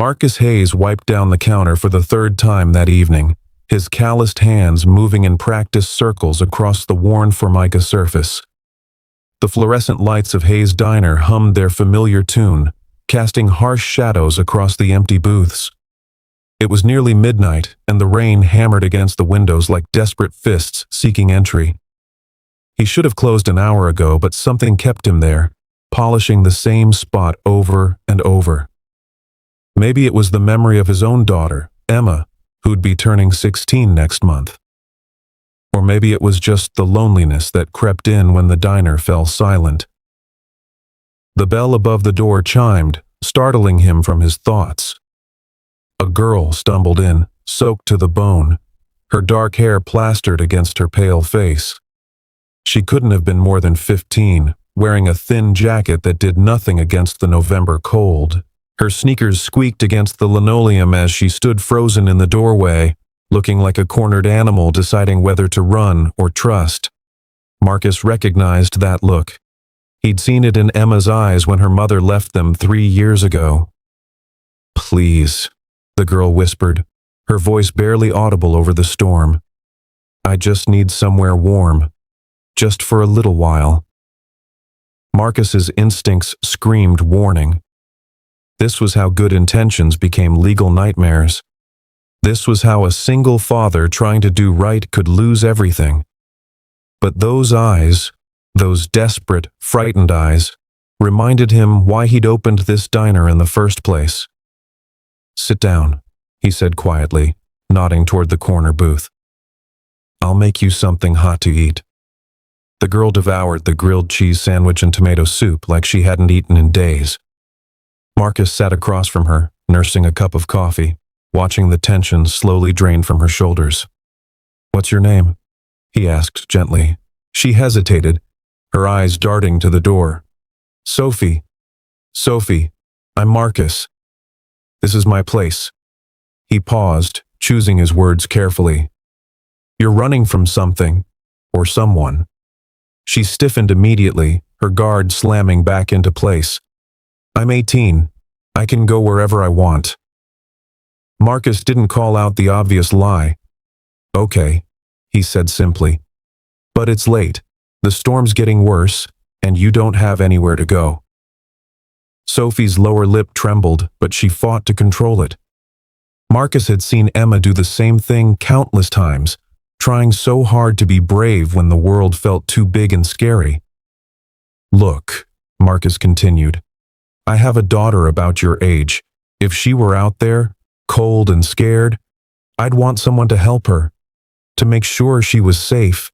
Marcus Hayes wiped down the counter for the third time that evening, his calloused hands moving in practice circles across the worn Formica surface. The fluorescent lights of Hayes' diner hummed their familiar tune, casting harsh shadows across the empty booths. It was nearly midnight, and the rain hammered against the windows like desperate fists seeking entry. He should have closed an hour ago, but something kept him there, polishing the same spot over and over. Maybe it was the memory of his own daughter, Emma, who'd be turning 16 next month. Or maybe it was just the loneliness that crept in when the diner fell silent. The bell above the door chimed, startling him from his thoughts. A girl stumbled in, soaked to the bone, her dark hair plastered against her pale face. She couldn't have been more than 15, wearing a thin jacket that did nothing against the November cold. Her sneakers squeaked against the linoleum as she stood frozen in the doorway, looking like a cornered animal deciding whether to run or trust. Marcus recognized that look. He'd seen it in Emma's eyes when her mother left them 3 years ago. "Please," the girl whispered, her voice barely audible over the storm. "I just need somewhere warm. Just for a little while." Marcus's instincts screamed warning. This was how good intentions became legal nightmares. This was how a single father trying to do right could lose everything. But those eyes, those desperate, frightened eyes, reminded him why he'd opened this diner in the first place. "Sit down," he said quietly, nodding toward the corner booth. "I'll make you something hot to eat." The girl devoured the grilled cheese sandwich and tomato soup like she hadn't eaten in days. Marcus sat across from her, nursing a cup of coffee, watching the tension slowly drain from her shoulders. "What's your name?" he asked gently. She hesitated, her eyes darting to the door. "Sophie. Sophie, I'm Marcus. This is my place." He paused, choosing his words carefully. "You're running from something, or someone." She stiffened immediately, her guard slamming back into place. "I'm 18. I can go wherever I want." Marcus didn't call out the obvious lie. "Okay," he said simply. "But it's late. The storm's getting worse, and you don't have anywhere to go." Sophie's lower lip trembled, but she fought to control it. Marcus had seen Emma do the same thing countless times, trying so hard to be brave when the world felt too big and scary. "Look," Marcus continued, "I have a daughter about your age. If she were out there, cold and scared, I'd want someone to help her, to make sure she was safe."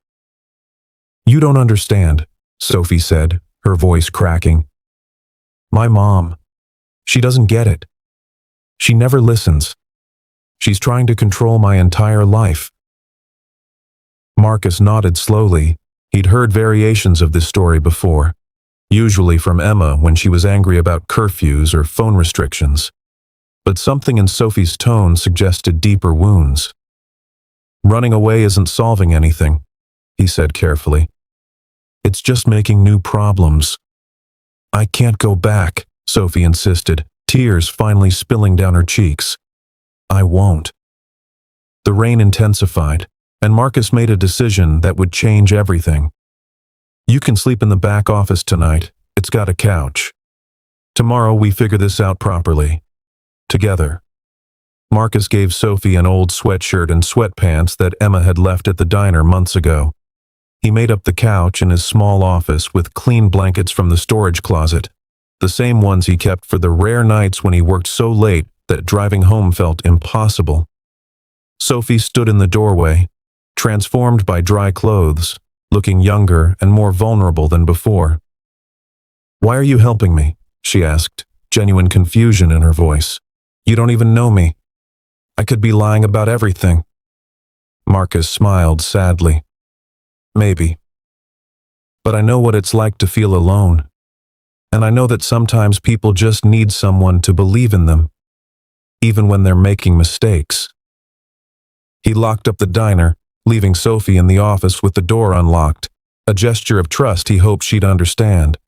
"You don't understand," Sophie said, her voice cracking. "My mom, she doesn't get it. She never listens. She's trying to control my entire life." Marcus nodded slowly. He'd heard variations of this story before, usually from Emma when she was angry about curfews or phone restrictions. But something in Sophie's tone suggested deeper wounds. "Running away isn't solving anything," he said carefully. "It's just making new problems." "I can't go back," Sophie insisted, tears finally spilling down her cheeks. "I won't." The rain intensified, and Marcus made a decision that would change everything. "You can sleep in the back office tonight. It's got a couch. Tomorrow we figure this out properly. Together." Marcus gave Sophie an old sweatshirt and sweatpants that Emma had left at the diner months ago. He made up the couch in his small office with clean blankets from the storage closet, the same ones he kept for the rare nights when he worked so late that driving home felt impossible. Sophie stood in the doorway, transformed by dry clothes, looking younger and more vulnerable than before. "Why are you helping me?" she asked, genuine confusion in her voice. "You don't even know me. I could be lying about everything." Marcus smiled sadly. "Maybe. But I know what it's like to feel alone. And I know that sometimes people just need someone to believe in them, even when they're making mistakes." He locked up the diner, leaving Sophie in the office with the door unlocked, a gesture of trust he hoped she'd understand.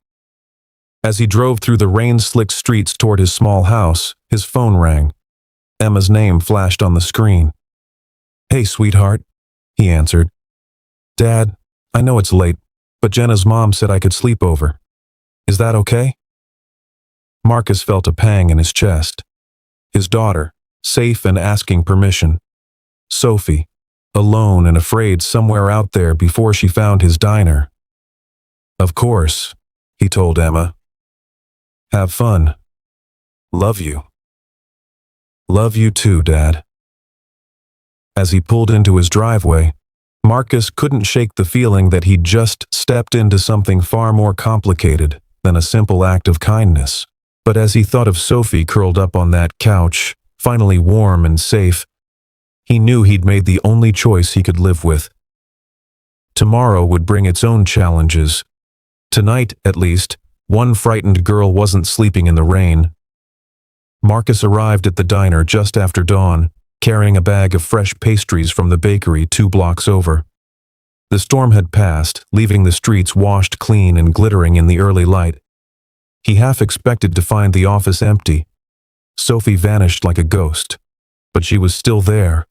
As he drove through the rain-slicked streets toward his small house, his phone rang. Emma's name flashed on the screen. "Hey, sweetheart," he answered. "Dad, I know it's late, but Jenna's mom said I could sleep over. Is that okay?" Marcus felt a pang in his chest. His daughter, safe and asking permission. Sophie, alone and afraid somewhere out there before she found his diner. "Of course," he told Emma. "Have fun. Love you." "Love you too, Dad." As he pulled into his driveway, Marcus couldn't shake the feeling that he'd just stepped into something far more complicated than a simple act of kindness. But as he thought of Sophie curled up on that couch, finally warm and safe, he knew he'd made the only choice he could live with. Tomorrow would bring its own challenges. Tonight, at least, one frightened girl wasn't sleeping in the rain. Marcus arrived at the diner just after dawn, carrying a bag of fresh pastries from the bakery 2 blocks over. The storm had passed, leaving the streets washed clean and glittering in the early light. He half expected to find the office empty. Sophie vanished like a ghost, but she was still there,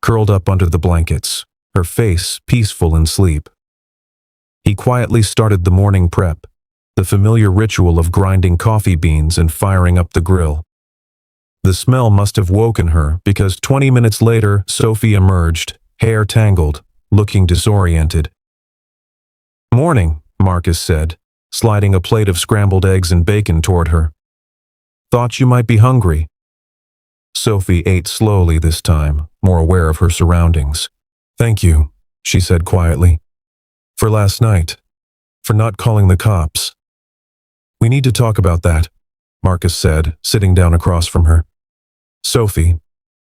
curled up under the blankets, her face peaceful in sleep. He quietly started the morning prep, the familiar ritual of grinding coffee beans and firing up the grill. The smell must have woken her because 20 minutes later, Sophie emerged, hair tangled, looking disoriented. "Morning," Marcus said, sliding a plate of scrambled eggs and bacon toward her. "Thought you might be hungry." Sophie ate slowly this time, more aware of her surroundings. "Thank you," she said quietly. "For last night. For not calling the cops." "We need to talk about that," Marcus said, sitting down across from her. "Sophie,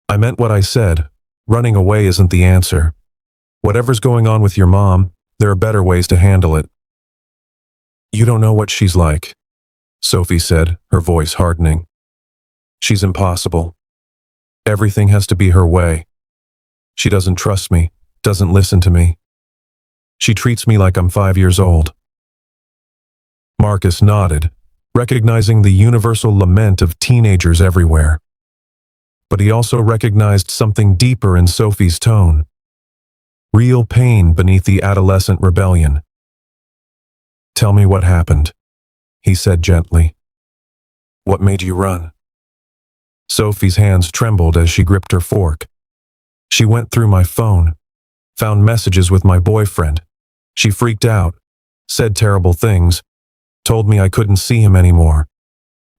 I meant what I said. Running away isn't the answer. Whatever's going on with your mom, there are better ways to handle it." "You don't know what she's like," Sophie said, her voice hardening. "She's impossible. Everything has to be her way. She doesn't trust me, doesn't listen to me. She treats me like I'm 5 years old." Marcus nodded, recognizing the universal lament of teenagers everywhere. But he also recognized something deeper in Sophie's tone. Real pain beneath the adolescent rebellion. "Tell me what happened," he said gently. "What made you run?" Sophie's hands trembled as she gripped her fork. "She went through my phone, found messages with my boyfriend. She freaked out, said terrible things, told me I couldn't see him anymore.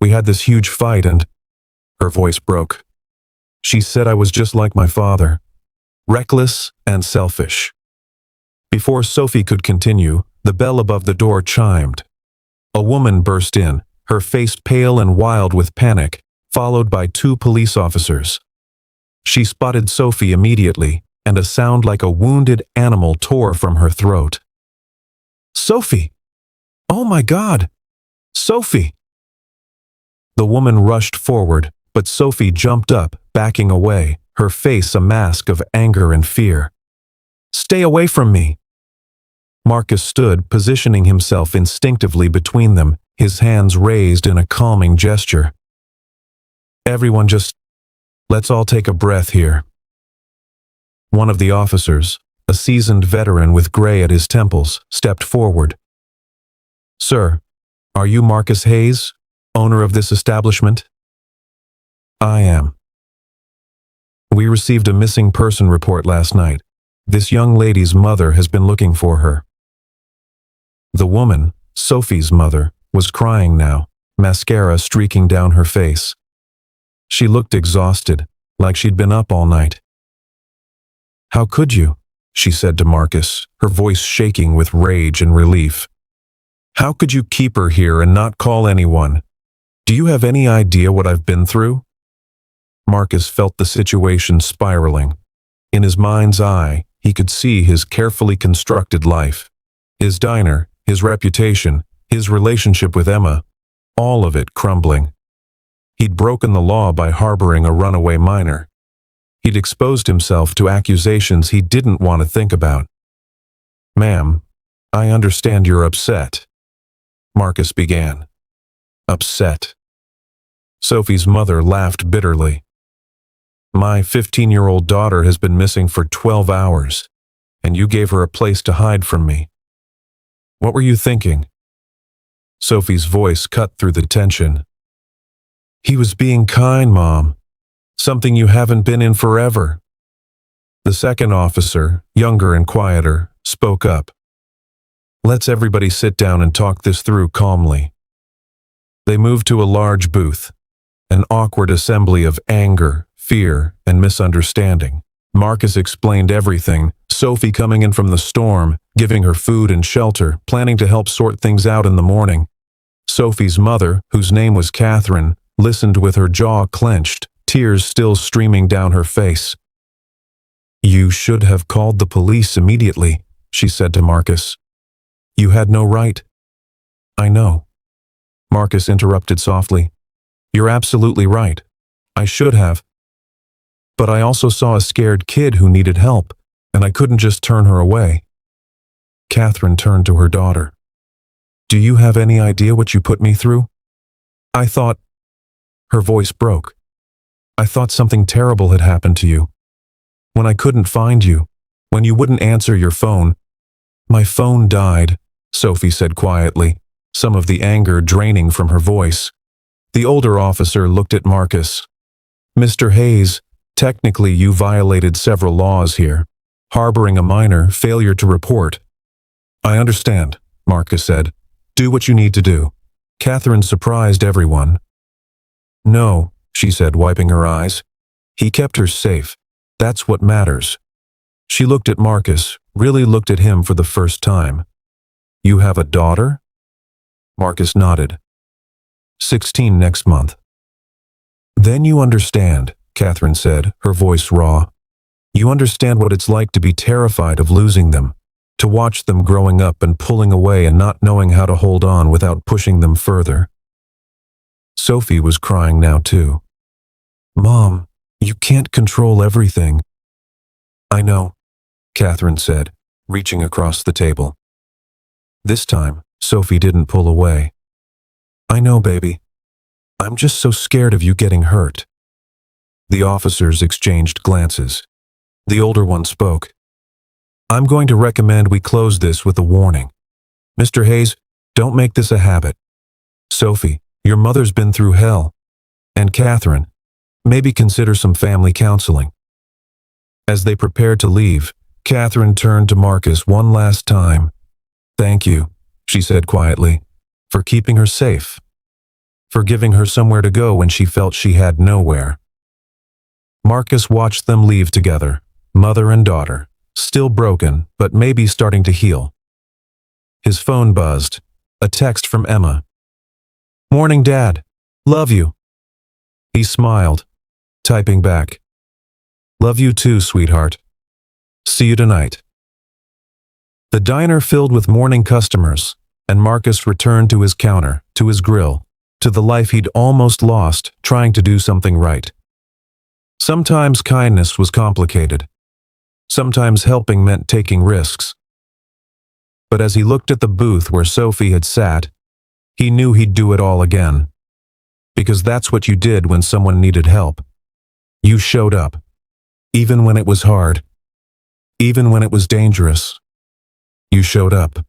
We had this huge fight and..." Her voice broke. "She said I was just like my father, reckless and selfish." Before Sophie could continue, the bell above the door chimed. A woman burst in, her face pale and wild with panic, followed by 2 police officers. She spotted Sophie immediately, and a sound like a wounded animal tore from her throat. "Sophie! Oh my God! Sophie!" The woman rushed forward, but Sophie jumped up, backing away, her face a mask of anger and fear. "Stay away from me!" Marcus stood, positioning himself instinctively between them, his hands raised in a calming gesture. "Everyone just... let's all take a breath here." One of the officers, a seasoned veteran with gray at his temples, stepped forward. "Sir, are you Marcus Hayes, owner of this establishment?" "I am." "We received a missing person report last night. This young lady's mother has been looking for her." The woman, Sophie's mother, was crying now, mascara streaking down her face. She looked exhausted, like she'd been up all night. "How could you?" she said to Marcus, her voice shaking with rage and relief. "How could you keep her here and not call anyone? Do you have any idea what I've been through?" Marcus felt the situation spiraling. In his mind's eye, he could see his carefully constructed life. His diner, his reputation, his relationship with Emma, all of it crumbling. He'd broken the law by harboring a runaway minor. He'd exposed himself to accusations he didn't want to think about. "Ma'am, I understand you're upset," Marcus began. upset. Sophie's mother laughed bitterly. My 15-year-old daughter has been missing for 12 hours, and you gave her a place to hide from me. What were you thinking? Sophie's voice cut through the tension. He was being kind, Mom. Something you haven't been in forever. The second officer, younger and quieter, spoke up. Let's everybody sit down and talk this through calmly. They moved to a large booth, an awkward assembly of anger, fear, and misunderstanding. Marcus explained everything, Sophie coming in from the storm, giving her food and shelter, planning to help sort things out in the morning. Sophie's mother, whose name was Catherine, listened with her jaw clenched, tears still streaming down her face. You should have called the police immediately, she said to Marcus. You had no right. I know. Marcus interrupted softly. You're absolutely right. I should have. But I also saw a scared kid who needed help, and I couldn't just turn her away. Catherine turned to her daughter. Do you have any idea what you put me through? I thought... Her voice broke. I thought something terrible had happened to you. When I couldn't find you, when you wouldn't answer your phone. My phone died, Sophie said quietly, some of the anger draining from her voice. The older officer looked at Marcus. Mr. Hayes, technically you violated several laws here. Harboring a minor, failure to report. I understand, Marcus said. Do what you need to do. Catherine surprised everyone. No, she said, wiping her eyes. He kept her safe. That's what matters. She looked at Marcus, really looked at him for the first time. You have a daughter? Marcus nodded. 16 next month. Then you understand, Catherine said, her voice raw. You understand what it's like to be terrified of losing them, to watch them growing up and pulling away and not knowing how to hold on without pushing them further. Sophie was crying now too. Mom, you can't control everything. I know, Catherine said, reaching across the table. This time, Sophie didn't pull away. I know, baby. I'm just so scared of you getting hurt. The officers exchanged glances. The older one spoke. I'm going to recommend we close this with a warning. Mr. Hayes, don't make this a habit. Sophie, your mother's been through hell. And Catherine, maybe consider some family counseling. As they prepared to leave, Catherine turned to Marcus one last time. Thank you, she said quietly, for keeping her safe. For giving her somewhere to go when she felt she had nowhere. Marcus watched them leave together, mother and daughter, still broken, but maybe starting to heal. His phone buzzed, a text from Emma. Morning, Dad. Love you. He smiled, typing back. Love you too, sweetheart. See you tonight. The diner filled with morning customers, and Marcus returned to his counter, to his grill, to the life he'd almost lost trying to do something right. Sometimes kindness was complicated. Sometimes helping meant taking risks. But as he looked at the booth where Sophie had sat, he knew he'd do it all again. Because that's what you did when someone needed help. You showed up. Even when it was hard. Even when it was dangerous. You showed up.